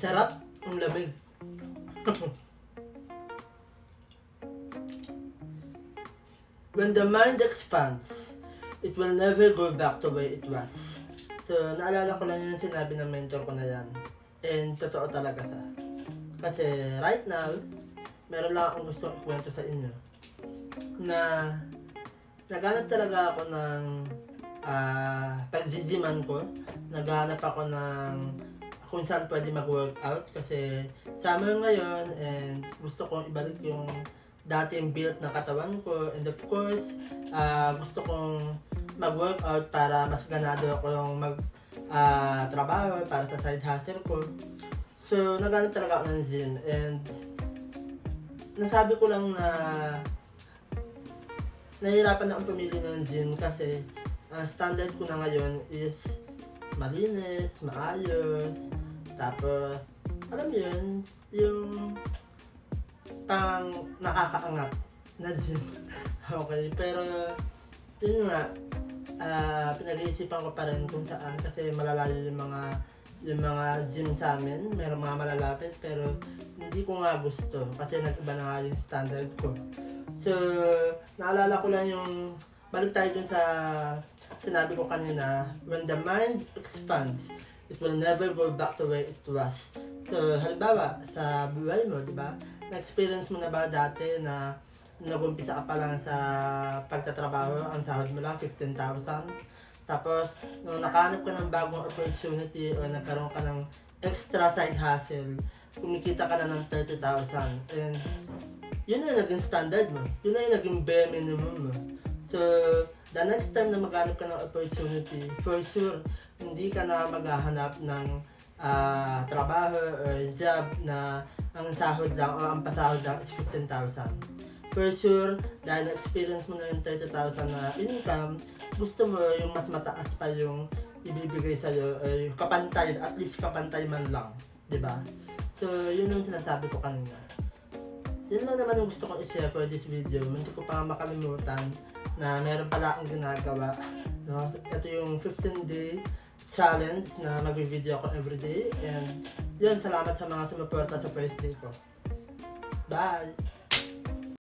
sarap, ang lamig. When the mind expands, it will never go back to where it was. So, naalala ko lang yung sinabi ng mentor ko na yan. And totoo talaga sa. Kasi right now, meron lang akong gusto ikwento sa inyo. Na naghanap talaga ako ng pagjijiman ko. Naghanap ako ng kung saan pwede mag-workout. Kasi summer ngayon and gusto kong ibalik yung dating build na katawan ko, and of course, gusto kong mag-workout para mas ganado ako yung trabaho para sa side hustle ko. So, naghanap talaga ako ng gym, and nasabi ko lang na nahihirapan na akong pumili ng gym kasi standard ko na ngayon is malinis, maayos, tapos, alam mo yun, yung pang nakakaangat na gym. Okay, pero yun nga, pinag-iisipan ko pa rin kung saan kasi malalayo yung mga gym sa amin. Meron mga malalapit pero hindi ko nga gusto kasi nag-iba na nga yung standard ko. So, naalala ko lang yung balik tayo dun sa sinabi ko kanina, when the mind expands, it will never go back to where it was. So, halimbawa, sa buhay mo, di ba? Na-experience mo na ba dati na nag-umpisa ka pa lang sa pagtatrabaho, ang sahod mo lang 15,000? Tapos, nung nakahanap ka ng bagong opportunity o nagkaroon ka ng extra side hustle, kumikita ka na ng 30,000. And yun na yung naging standard mo. Yun na yung naging bare minimum mo. So, the next time na maghanap ka ng opportunity, for sure, hindi ka na maghahanap ng trabaho o job na ang sahod lang o ang pasahod lang is 15,000. For sure, dahil na-experience mo na yung 30,000 na income, gusto mo yung mas mataas pa yung ibibigay sa'yo, kapantay, at least kapantay man lang, di ba? So, yun yung sinasabi ko kanina. Yun lang naman yung gusto kong i-share for this video. Hindi ko pa makalimutan na meron pala akong ginagawa. No? Ito yung 15-day challenge na mag-video ako everyday. And yun, salamat sa mga sumuporta sa first day ko. Bye!